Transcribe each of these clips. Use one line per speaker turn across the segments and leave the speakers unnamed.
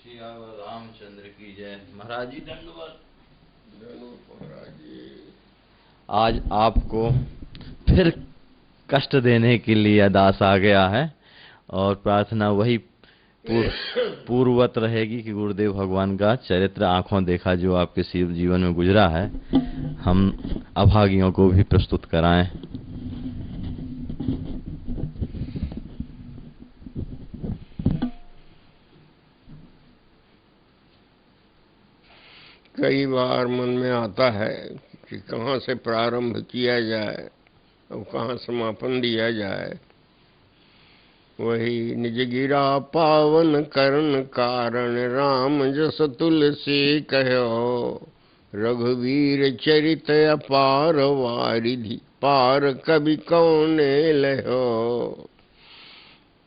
सियावर रामचंद्र की जय। महाराज जी दंडवत।
महाराज जी,
आज आपको फिर कष्ट देने के लिए दास आ गया है और प्रार्थना वही पूर्ववत रहेगी कि गुरुदेव भगवान का चरित्र आंखों देखा जो आपके जीवन में गुजरा है, हम अभागियों को भी प्रस्तुत कराएं।
कई बार मन में आता है कि कहाँ से प्रारंभ किया जाए और कहाँ समापन दिया जाए। वही निज गिरा पावन करण कारण, राम जस तुलसी कहो। रघुवीर चरित अपार वारिधि, पार कवि कौने लहो।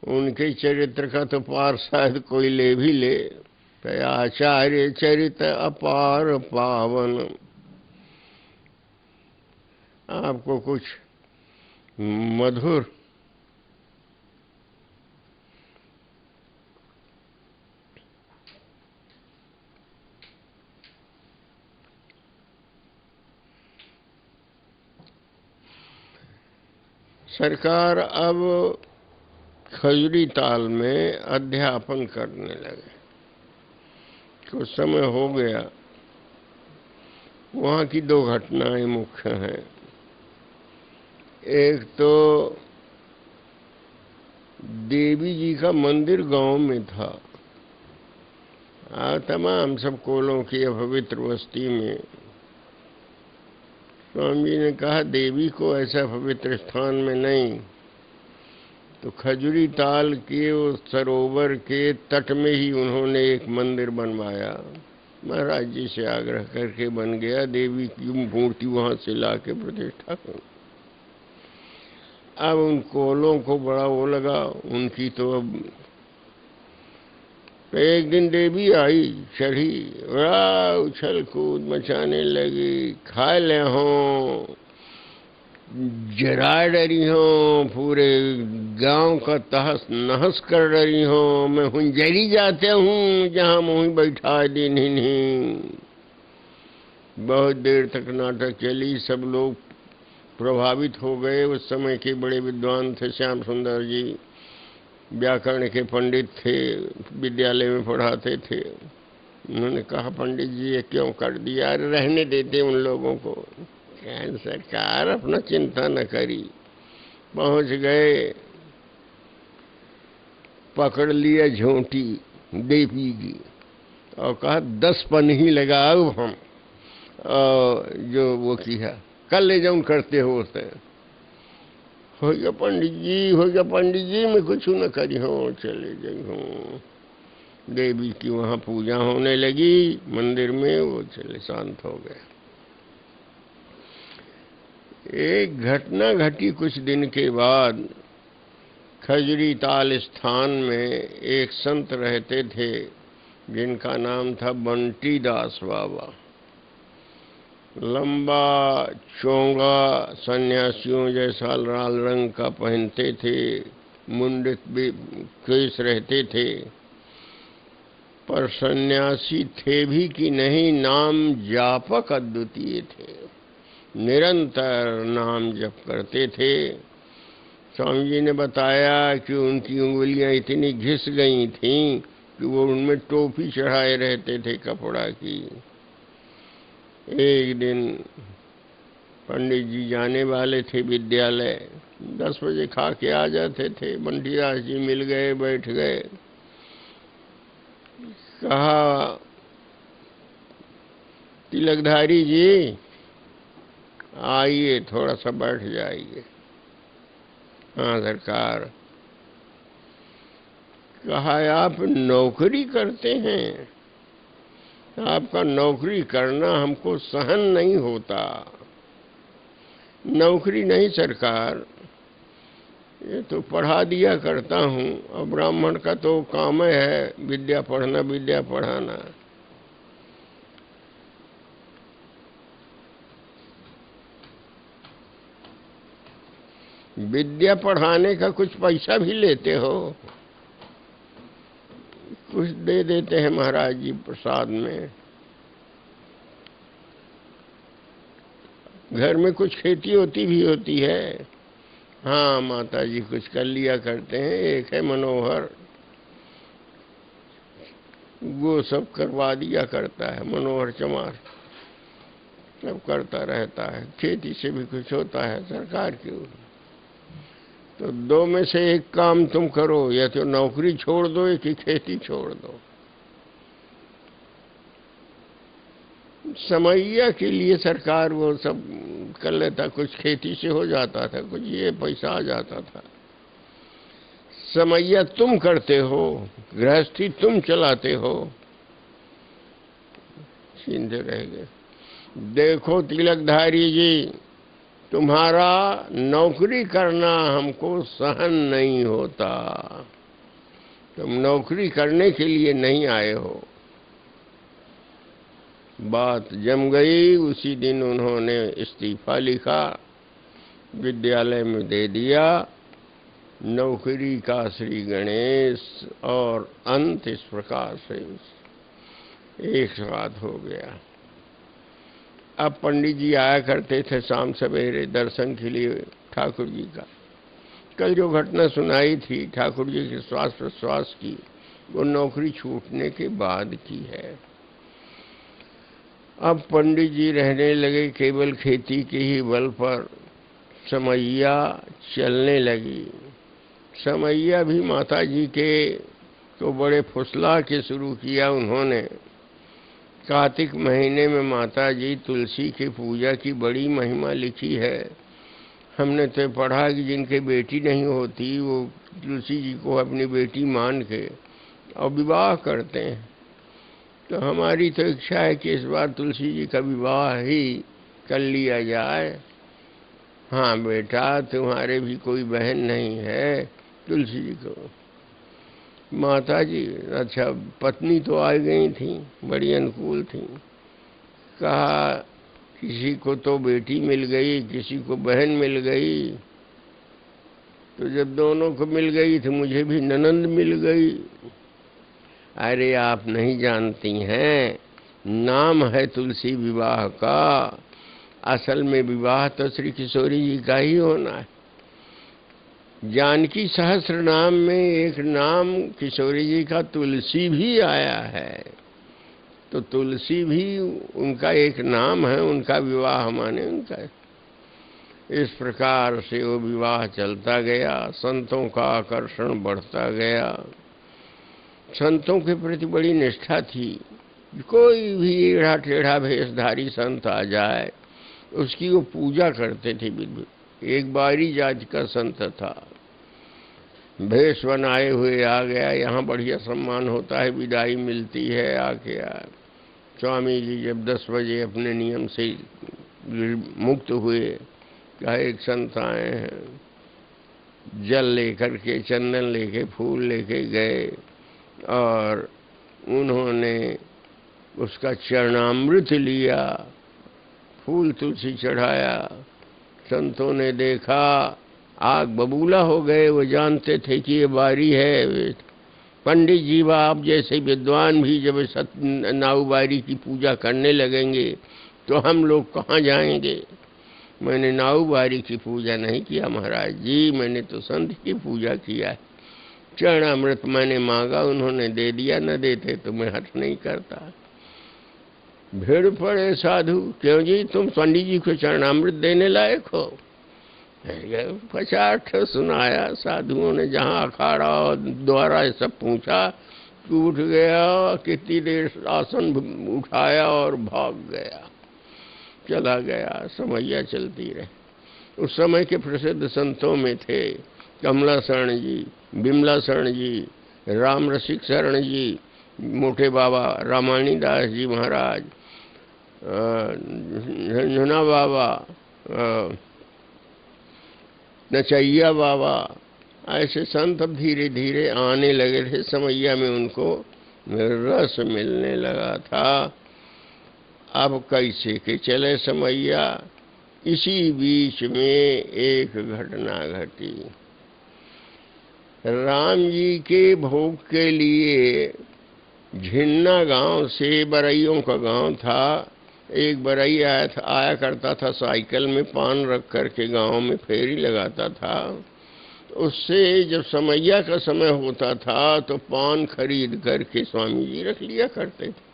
उनके चरित्र का तो पार शायद कोई ले भी ले। आचार्य चरित अपार पावन। आपको कुछ मधुर सरकार अब खजूरी ताल में अध्यापन करने लगे। कुछ समय हो गया। वहाँ की दो घटनाएं मुख्य हैं। एक तो देवी जी का मंदिर गांव में था। तमाम सब कोलों की अपवित्र बस्ती में स्वामी जी ने कहा देवी को ऐसा पवित्र स्थान में नहीं, तो खजूरी ताल के उस सरोवर के तट में ही उन्होंने एक मंदिर बनवाया। महाराज जी से आग्रह करके बन गया। देवी की मूर्ति वहां से लाके प्रतिष्ठा कर। अब उन कोलों को बड़ा वो लगा उनकी, तो अब एक दिन देवी आई, चढ़ी, बड़ा उछल कूद मचाने लगी। खा ले हो, जरा डरी हो, पूरे गांव का तहस नहस कर डरी हो। मैं हुंजरी जाते हूँ जहाँ मुँह बैठा दी नहीं। बहुत देर तक नाटक चली। सब लोग प्रभावित हो गए। उस समय के बड़े विद्वान थे श्याम सुंदर जी, व्याकरण के पंडित थे, विद्यालय में पढ़ाते थे। उन्होंने कहा पंडित जी ये क्यों कर दिया, रहने देते उन लोगों को। सरकार अपना चिंता न करी। पहुंच गए, पकड़ लिया झोंटी देवी की और कहा 10 पन ही लगाओ हम, और जो वो किया कल ले जाऊं करते हो उसे। हो गया पंडित जी, हो गया पंडित जी, मैं कुछ न करी हूँ, चले गई हूँ। देवी की वहाँ पूजा होने लगी मंदिर में, वो चले शांत हो गए। एक घटना घटी कुछ दिन के बाद। खजूरी ताल स्थान में एक संत रहते थे जिनका नाम था बंटी दास बाबा। लंबा चोंगा सन्यासियों जैसा लाल रंग का पहनते थे, मुंडित भी केस रहते थे, पर सन्यासी थे भी कि नहीं, नाम जापक अद्वितीय थे। निरंतर नाम जप करते थे। स्वामी जी ने बताया कि उनकी उंगलियां इतनी घिस गई थीं कि वो उनमें टोपी चढ़ाए रहते थे कपड़ा की। एक दिन पंडित जी जाने वाले थे विद्यालय, 10 बजे खा के आ जाते थे। बंटी दास जी मिल गए, बैठ गए। कहा तिलकधारी जी आइए, थोड़ा सा बैठ जाइए। हाँ सरकार। कहा आप नौकरी करते हैं, आपका नौकरी करना हमको सहन नहीं होता। नौकरी नहीं सरकार, ये तो पढ़ा दिया करता हूँ, और ब्राह्मण का तो काम है विद्या पढ़ना, विद्या पढ़ाना। विद्या पढ़ाने का कुछ पैसा भी लेते हो? कुछ दे देते हैं महाराज जी प्रसाद में। घर में कुछ खेती होती भी होती है। हाँ, माता जी कुछ कर लिया करते हैं। एक है मनोहर, वो सब करवा दिया करता है। मनोहर चमार सब करता रहता है। खेती से भी कुछ होता है सरकार की। तो दो में से एक काम तुम करो, या तो नौकरी छोड़ दो या कि खेती छोड़ दो। समैया के लिए सरकार वो सब कर लेता, कुछ खेती से हो जाता था, कुछ ये पैसा आ जाता था। समैया तुम करते हो, गृहस्थी तुम चलाते हो, सीधे रह गए। देखो तिलकधारी जी, तुम्हारा नौकरी करना हमको सहन नहीं होता। तुम नौकरी करने के लिए नहीं आए हो। बात जम गई। उसी दिन उन्होंने इस्तीफा लिखा, विद्यालय में दे दिया। नौकरी का श्री गणेश और अंत इस प्रकार से एक साथ हो गया। अब पंडित जी आया करते थे शाम सवेरे दर्शन के लिए ठाकुर जी का। कल जो घटना सुनाई थी ठाकुर जी के श्वास प्रश्वास की, वो नौकरी छूटने के बाद की है। अब पंडित जी रहने लगे केवल खेती के ही बल पर। समैया चलने लगी। समैया भी माता जी के तो बड़े फुसला के शुरू किया उन्होंने। कार्तिक महीने में माता जी तुलसी की पूजा की बड़ी महिमा लिखी है। हमने तो पढ़ा कि जिनके बेटी नहीं होती वो तुलसी जी को अपनी बेटी मान के और विवाह करते हैं। तो हमारी तो इच्छा है कि इस बार तुलसी जी का विवाह ही कर लिया जाए। हाँ बेटा, तुम्हारे भी कोई बहन नहीं है तुलसी जी को। माता जी, अच्छा पत्नी तो आ गई थी, बड़ी अनुकूल थी। कहा किसी को तो बेटी मिल गई, किसी को बहन मिल गई। तो जब दोनों को मिल गई तो मुझे भी ननंद मिल गई। अरे आप नहीं जानती हैं, नाम है तुलसी विवाह का, असल में विवाह तो श्री किशोरी जी का ही होना है। जानकी सहस्त्र नाम में एक नाम किशोरी जी का तुलसी भी आया है। तो तुलसी भी उनका एक नाम है, उनका विवाह माने उनका। इस प्रकार से वो विवाह चलता गया। संतों का आकर्षण बढ़ता गया। संतों के प्रति बड़ी निष्ठा थी। कोई भी एड़ा टेढ़ा भेषधारी संत आ जाए उसकी वो पूजा करते थे। एक बारी जात का संत था, भेष बनाए हुए आ गया। यहाँ बढ़िया सम्मान होता है, विदाई मिलती है, आके आए। स्वामी जी जब 10 बजे अपने नियम से मुक्त हुए, कहा एक संत आए हैं, जल लेकर के, चंदन लेके, फूल लेके गए और उन्होंने उसका चरणामृत लिया, फूल तुलसी चढ़ाया। संतों ने देखा, आग बबूला हो गए। वो जानते थे कि ये बारी है। पंडित जी व आप जैसे विद्वान भी जब नाऊबारी की पूजा करने लगेंगे तो हम लोग कहाँ जाएंगे। मैंने नाऊबारी की पूजा नहीं किया महाराज जी, मैंने तो संत की पूजा किया है। चरणामृत मैंने मांगा, उन्होंने दे दिया, न देते तो मैं हट नहीं करता। भीड़ पड़े साधु, क्यों जी तुम पंडित जी को चरणामृत देने लायक हो? 50 सुनाया। साधुओं ने जहाँ अखाड़ा द्वारा सब पूछा, उठ गया, कितनी देर आसन उठाया और भाग गया, चला गया। समैया चलती रही। उस समय के प्रसिद्ध संतों में थे कमला शरण जी, बिमला शरण जी, राम रसिक शरण जी, मोटे बाबा रामानी दास जी महाराज, झंझुना बाबा, नचैया बाबा। ऐसे संत अब धीरे धीरे आने लगे थे। समैया में उनको रस मिलने लगा था। अब कैसे के चले समैया। इसी बीच में एक घटना घटी। राम जी के भोग के लिए झिन्ना गांव से बरइयों का गांव था। एक बरई आया करता था साइकिल में पान रख कर के गाँव में फेरी लगाता था। उससे जब समैया का समय होता था तो पान खरीद करके स्वामी जी रख लिया करते थे,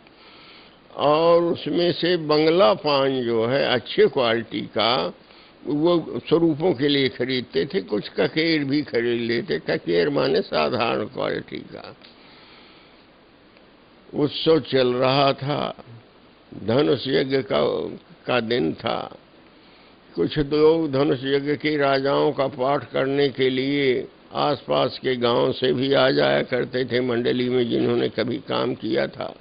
और उसमें से बंगला पान जो है अच्छे क्वालिटी का वो स्वरूपों के लिए खरीदते थे। कुछ ककेर भी खरीद लेते। ककेर माने साधारण क्वालिटी का। उत्सव चल रहा था, धनुष यज्ञ का दिन था। कुछ लोग धनुष यज्ञ के राजाओं का पाठ करने के लिए आसपास के गांव से भी आ जाया करते थे मंडली में, जिन्होंने कभी काम किया था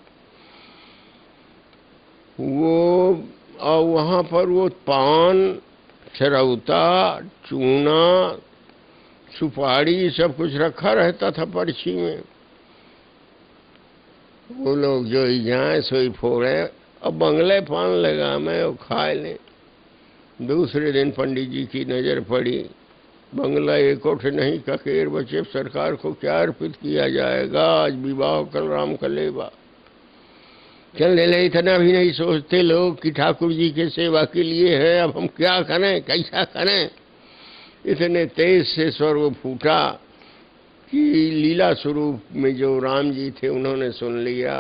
वो। और वहाँ पर वो पान, छरौता, चूना, सुपारी सब कुछ रखा रहता था पर्ची में। वो लोग जो ही जाए सोई फोड़े और बंगले पान लगा में और खाए लें। दूसरे दिन पंडित जी की नज़र पड़ी, बंगला एक उठ नहीं, ककेर बचे, सरकार को क्या अर्पित किया जाएगा? आज विवाह कल राम कलेबा। चलने लगे। इतना भी नहीं सोचते लोग कि ठाकुर जी के सेवा के लिए है, अब हम क्या करें, कैसा करें। इतने तेज से स्वर वो फूटा कि लीला स्वरूप में जो राम जी थे उन्होंने सुन लिया।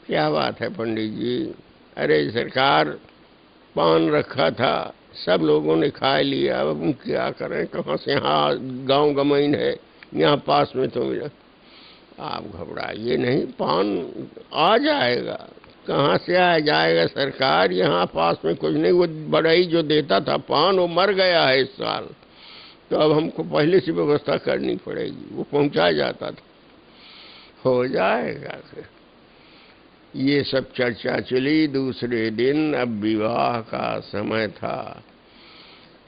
क्या बात है पंडित जी? अरे सरकार, पान रखा था, सब लोगों ने खा लिया, अब हम क्या करें, कहाँ से? हाँ, गांव गमैन है, यहाँ पास में तो मिला। आप घबराइए नहीं, पान आ जाएगा। कहाँ से आ जाएगा सरकार? यहाँ पास में कुछ नहीं। वो बड़ाई जो देता था पान वो मर गया है इस साल, तो अब हमको पहले से व्यवस्था करनी पड़ेगी। वो पहुँचा जाता था। हो जाएगा। ये सब चर्चा चली। दूसरे दिन अब विवाह का समय था।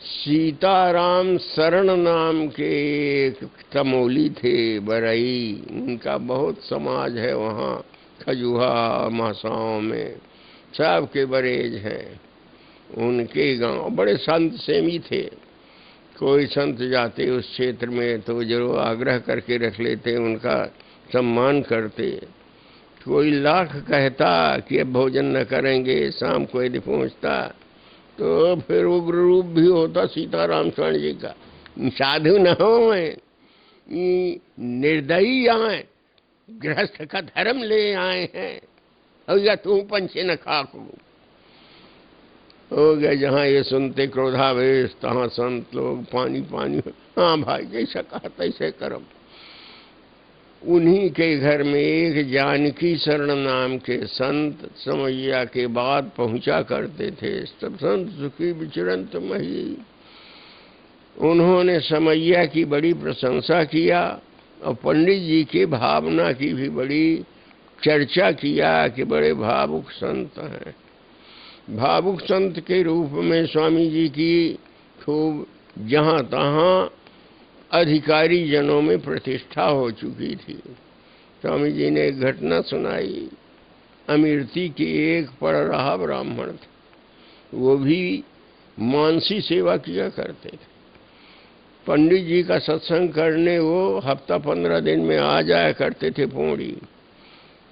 सीताराम शरण नाम के एक तमोली थे बरई, उनका बहुत समाज है वहाँ खजुहा महासाओं में, सबके बरेज हैं। उनके गांव बड़े संत सेमी थे। कोई संत जाते उस क्षेत्र में तो जरूर आग्रह करके रख लेते, उनका सम्मान करते। कोई लाख कहता कि अब भोजन न करेंगे, शाम को यदि पहुँचता तो फिर उग्र रूप भी होता सीताराम स्वर्ण जी का। साधु न हो, निर्दयी आए, गृहस्थ का धर्म ले आए हैं, और या तू पंछी न खाको। हो गया जहाँ ये सुनते क्रोधावेश, तहाँ संत लोग पानी पानी। हाँ भाई, जैसा कहा तैसे करो। उन्हीं के घर में एक जानकी शरण नाम के संत समैया के बाद पहुंचा करते थे। सब संत सुखी विचरंत मही। उन्होंने समैया की बड़ी प्रशंसा किया और पंडित जी की भावना की भी बड़ी चर्चा किया कि बड़े भावुक संत हैं। भावुक संत के रूप में स्वामी जी की खूब जहाँ तहाँ अधिकारी जनों में प्रतिष्ठा हो चुकी थी। स्वामी जी ने एक घटना सुनाई। अमृति के एक पढ़ रहा ब्राह्मण था, वो भी मानसी सेवा किया करते थे। पंडित जी का सत्संग करने वो हफ्ता 15 दिन में आ जाया करते थे पौड़ी।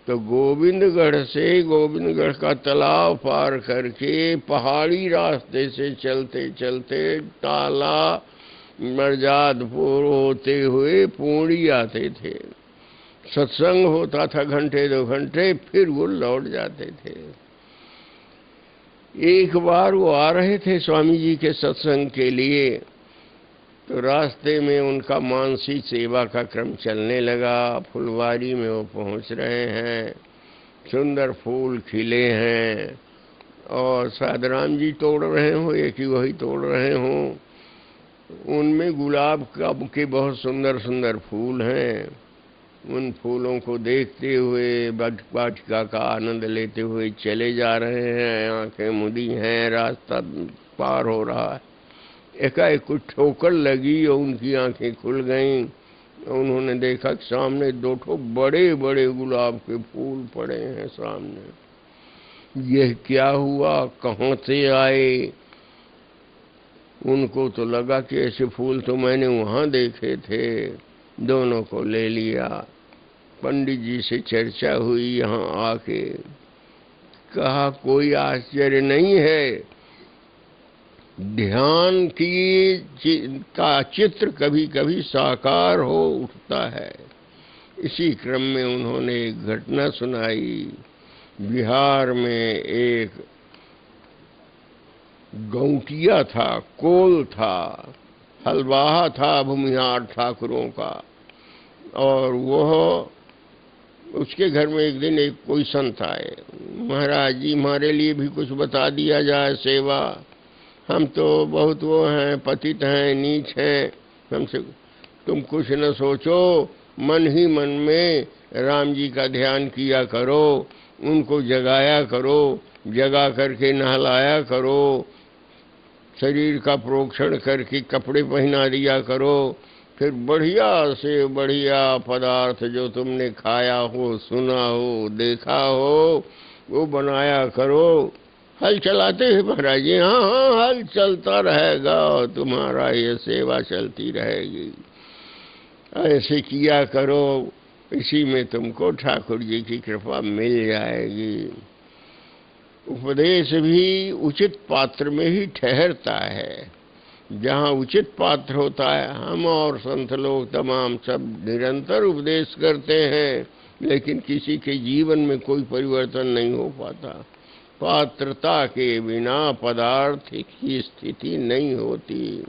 तो गोविंदगढ़ से, गोविंदगढ़ का तालाब पार करके पहाड़ी रास्ते से चलते चलते ताला मरजादपुर होते हुए पूड़ी आते थे। सत्संग होता था घंटे 2 घंटे, फिर वो लौट जाते थे। एक बार वो आ रहे थे स्वामी जी के सत्संग के लिए, तो रास्ते में उनका मानसी सेवा का क्रम चलने लगा। फुलवारी में वो पहुंच रहे हैं, सुंदर फूल खिले हैं और शायद राम जी तोड़ रहे हो, एक ही वही तोड़ रहे हों। उनमें गुलाब के बहुत सुंदर सुंदर फूल हैं। उन फूलों को देखते हुए वाटिका का आनंद लेते हुए चले जा रहे हैं। आंखें मुदी हैं, रास्ता पार हो रहा है। एकाएक कुछ ठोकर लगी और उनकी आंखें खुल गईं। उन्होंने देखा कि सामने 2 बड़े बड़े गुलाब के फूल पड़े हैं सामने। यह क्या हुआ, कहाँ से आए? उनको तो लगा कि ऐसे फूल तो मैंने वहाँ देखे थे। दोनों को ले लिया, पंडित जी से चर्चा हुई यहाँ आके। कहा कोई आश्चर्य नहीं है, ध्यान का चित्र कभी कभी साकार हो उठता है। इसी क्रम में उन्होंने एक घटना सुनाई। बिहार में एक गौटिया था, कोल था, हलवाहा था भूमिहार ठाकुरों का, और वह उसके घर में एक दिन एक कोई संत आए। महाराज जी हमारे लिए भी कुछ बता दिया जाए सेवा, हम तो बहुत वो हैं, पतित हैं, नीच हैं, हमसे तुम कुछ न सोचो, मन ही मन में राम जी का ध्यान किया करो, उनको जगाया करो, जगा करके नहलाया करो, शरीर का प्रोक्षण करके कपड़े पहना दिया करो, फिर बढ़िया से बढ़िया पदार्थ जो तुमने खाया हो, सुना हो, देखा हो, वो बनाया करो। हल चलाते हैं महाराज जी? हाँ हाँ, हल चलता रहेगा और तुम्हारा ये सेवा चलती रहेगी। ऐसे किया करो, इसी में तुमको ठाकुर जी की कृपा मिल जाएगी। उपदेश भी उचित पात्र में ही ठहरता है। जहाँ उचित पात्र होता है, हम और संत लोग तमाम सब निरंतर उपदेश करते हैं, लेकिन किसी के जीवन में कोई परिवर्तन नहीं हो पाता। पात्रता के बिना पदार्थ की स्थिति नहीं होती।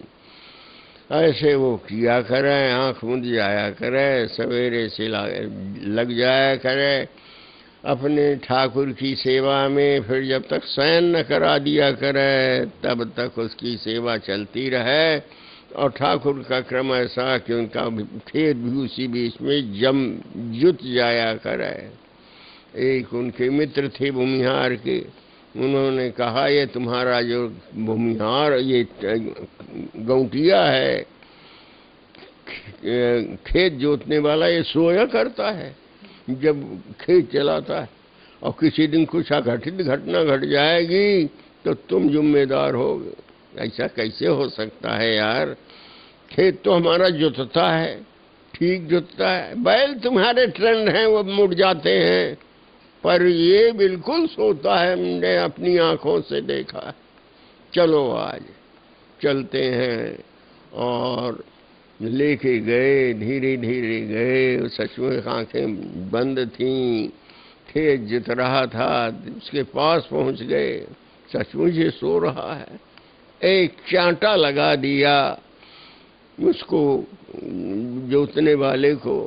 ऐसे वो किया करें, आँख मूंद जाया करें, सवेरे से लग जाया करें अपने ठाकुर की सेवा में। फिर जब तक शयन न करा दिया करे तब तक उसकी सेवा चलती रहे। और ठाकुर का क्रम ऐसा कि उनका खेत भी उसी बीच में जुट जाया करे। एक उनके मित्र थे भूमिहार के, उन्होंने कहा ये तुम्हारा जो भूमिहार, ये गौटिया है, खेत जोतने वाला, ये सोया करता है जब खेत चलाता है, और किसी दिन कुछ घटना घट जाएगी तो तुम जिम्मेदार होगे। ऐसा कैसे हो सकता है यार? खेत तो हमारा जोतता है, ठीक जोतता है, बैल तुम्हारे ट्रेंड हैं वो मुड़ जाते हैं, पर ये बिल्कुल सोता है, हमने अपनी आंखों से देखा। चलो आज चलते हैं। और लेके गए, धीरे धीरे गए। सचमुच आंखें बंद थीं, खेत जित रहा था, उसके पास पहुंच गए। सचमुच ये सो रहा है। एक चांटा लगा दिया उसको, जोतने वाले को।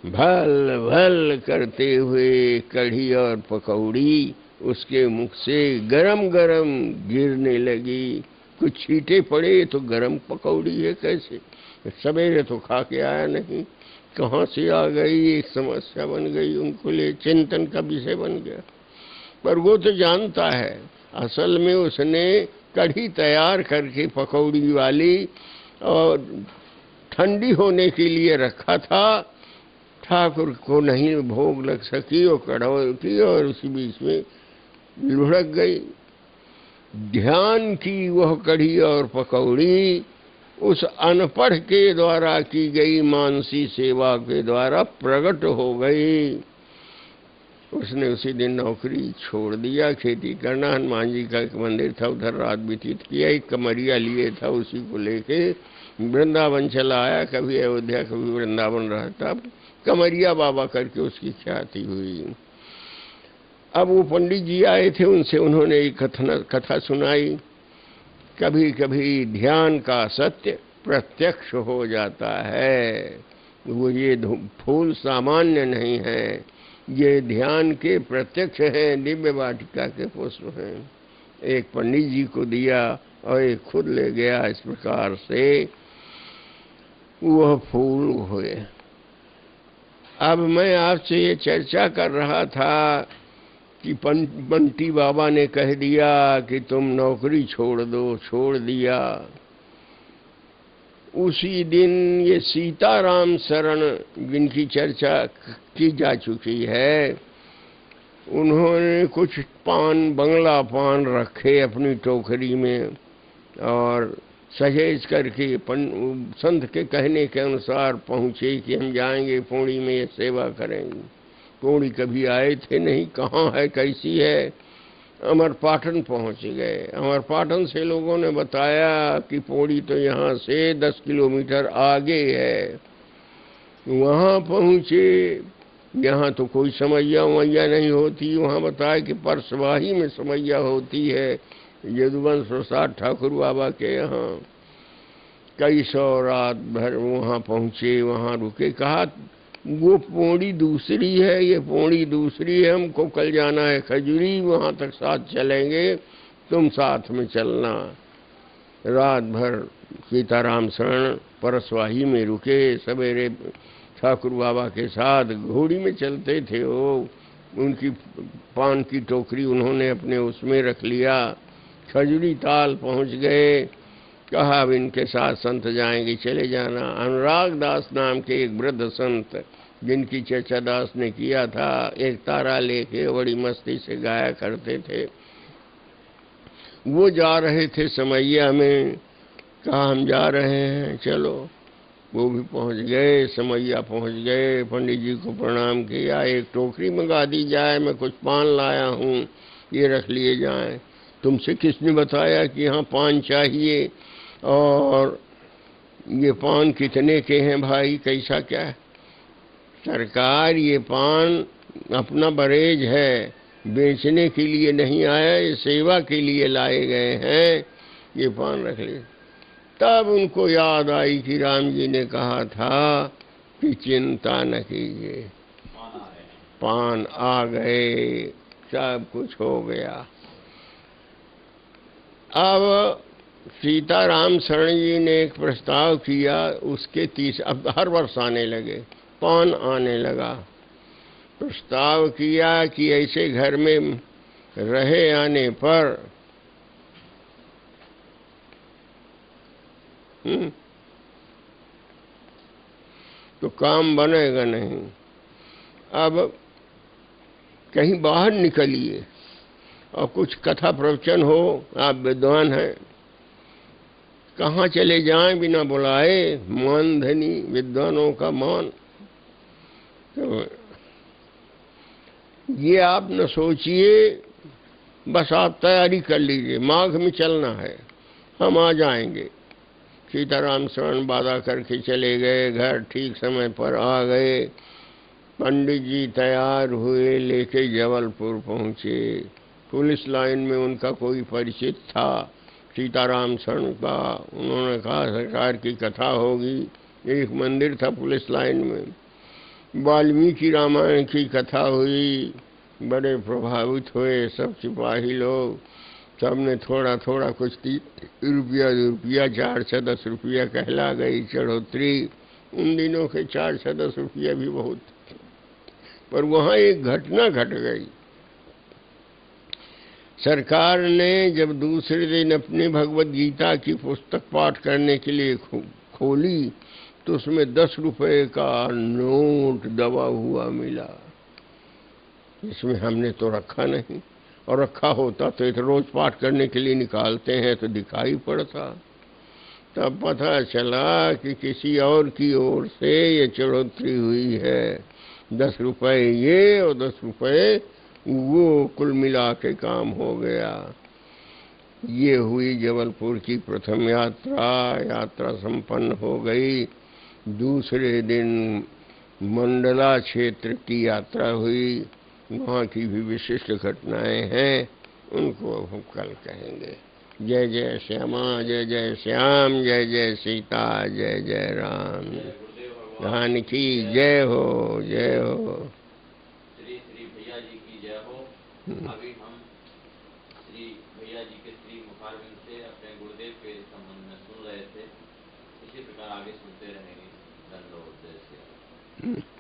भल भल करते हुए कढ़ी और पकौड़ी उसके मुख से गरम गरम गिरने लगी। कुछ छींटे पड़े तो गरम पकौड़ी है कैसे? सवेरे तो खा के आया नहीं, कहाँ से आ गई? एक समस्या बन गई, उनको लिए चिंतन का विषय बन गया। पर वो तो जानता है, असल में उसने कढ़ी तैयार करके पकौड़ी वाली और ठंडी होने के लिए रखा था। ठाकुर को नहीं भोग लग सकी और कड़वा की, और उसी बीच में लुढ़क गई। ध्यान की वह कढ़ी और पकौड़ी उस अनपढ़ के द्वारा की गई मानसी सेवा के द्वारा प्रकट हो गई। उसने उसी दिन नौकरी छोड़ दिया, खेती करना। हनुमान जी का एक मंदिर था, उधर रात व्यतीत किया। एक कमरिया लिए था, उसी को लेके वृंदावन चला आया। कभी अयोध्या, कभी वृंदावन रहता। कमरिया बाबा करके उसकी ख्याति हुई। अब वो पंडित जी आए थे, उनसे उन्होंने एक कथा सुनाई। कभी कभी ध्यान का सत्य प्रत्यक्ष हो जाता है। वो ये फूल सामान्य नहीं है, ये ध्यान के प्रत्यक्ष हैं, दिव्य वाटिका के पुष्प हैं। एक पंडित जी को दिया और एक खुद ले गया। इस प्रकार से वह फूल हुए। अब मैं आपसे ये चर्चा कर रहा था कि बंटी बाबा ने कह दिया कि तुम नौकरी छोड़ दो, छोड़ दिया। उसी दिन ये सीताराम शरण जिनकी चर्चा की जा चुकी है, उन्होंने कुछ बंगला पान रखे अपनी टोकरी में, और सहेज करके संत के कहने के अनुसार पहुँचे कि हम जाएंगे पूड़ी में ये सेवा करेंगे। पूड़ी कभी आए थे नहीं, कहाँ है कैसी है। अमरपाटन पहुँच गए। अमरपाटन से लोगों ने बताया कि पूड़ी तो यहाँ से 10 किलोमीटर आगे है। वहाँ पहुँचे, यहाँ तो कोई समैया वमैया नहीं होती। वहाँ बताया कि परसवाही में समैया होती है, यदुवंश प्रसाद ठाकुर बाबा के यहाँ। कई सौ रात भर वहाँ पहुँचे, वहाँ रुके। कहा वो पौड़ी दूसरी है, ये पौड़ी दूसरी है, हमको कल जाना है खजूरी, वहाँ तक साथ चलेंगे, तुम साथ में चलना। रात भर सीताराम शरण परसवाही में रुके। सवेरे ठाकुर बाबा के साथ घोड़ी में चलते थे वो। उनकी पान की टोकरी उन्होंने अपने उसमें रख लिया। खजूरी ताल पहुँच गए। कहा अब इनके साथ संत जाएंगे, चले जाना। अनुराग दास नाम के एक वृद्ध संत, जिनकी चचा दास ने किया था, एक तारा लेके बड़ी मस्ती से गाया करते थे, वो जा रहे थे समैया में। कहा हम जा रहे हैं, चलो। वो भी पहुंच गए, समैया पहुंच गए। पंडित जी को प्रणाम किया। एक टोकरी मंगा दी जाए, मैं कुछ पान लाया हूँ, ये रख लिए जाएं। तुमसे किसने बताया कि यहाँ पान चाहिए, और ये पान कितने के हैं भाई, कैसा क्या है? सरकार ये पान अपना बरेज है, बेचने के लिए नहीं आया, ये सेवा के लिए लाए गए हैं, ये पान रख ले। तब उनको याद आई कि राम जी ने कहा था कि चिंता न कीजिए, पान आ गए, सब कुछ हो गया। अब सीताराम शरण जी ने एक प्रस्ताव किया, उसके 30 अब हर वर्ष आने लगे, पान आने लगा। प्रस्ताव किया कि ऐसे घर में रहे आने पर तो काम बनेगा नहीं। अब कहीं बाहर निकलिए और कुछ कथा प्रवचन हो, आप विद्वान हैं, कहाँ चले जाएं बिना बुलाए? मान धनी विद्वानों का मान। तो ये आप न सोचिए, बस आप तैयारी कर लीजिए, माघ में चलना है, हम आ जाएंगे। सीताराम शरण वादा करके चले गए, घर ठीक समय पर आ गए। पंडित जी तैयार हुए, लेके जबलपुर पहुँचे। पुलिस लाइन में उनका कोई परिचित था सीताराम शरण का। उन्होंने कहा सरकार की कथा होगी। एक मंदिर था पुलिस लाइन में, वाल्मीकि रामायण की कथा हुई। बड़े प्रभावित हुए सब सिपाही लोग। सबने थोड़ा थोड़ा कुछ रुपया 4 से 10 रुपया कहला गई चढ़ोतरी। उन दिनों के 4 से 10 रुपया भी बहुत। पर वहाँ एक घटना घट गई। सरकार ने जब दूसरे दिन अपनी भगवत गीता की पुस्तक पाठ करने के लिए खोली, तो उसमें 10 रुपए का नोट दबा हुआ मिला। इसमें हमने तो रखा नहीं, और रखा होता तो इधर रोज पाठ करने के लिए निकालते हैं तो दिखाई पड़ता। तब पता चला कि किसी और की ओर से ये चढ़ोतरी हुई है। 10 रुपए ये और 10 रुपए वो, कुल मिला के काम हो गया। ये हुई जबलपुर की प्रथम यात्रा। यात्रा संपन्न हो गई। दूसरे दिन मंडला क्षेत्र की यात्रा हुई। वहाँ की भी विशिष्ट घटनाएं हैं, उनको हम कल कहेंगे। जय जय श्यामा, जय जय श्याम, जय जय सीता, जय जय राम। धान की जय हो, जय हो।
श्री श्री भैया जी की जय हो। अभी हम श्री भैया जी के श्री मुखारविंद से अपने गुरुदेव के संबंध में सुन रहे थे। इसी प्रकार आगे सुनते रहेंगे। धन्यवाद।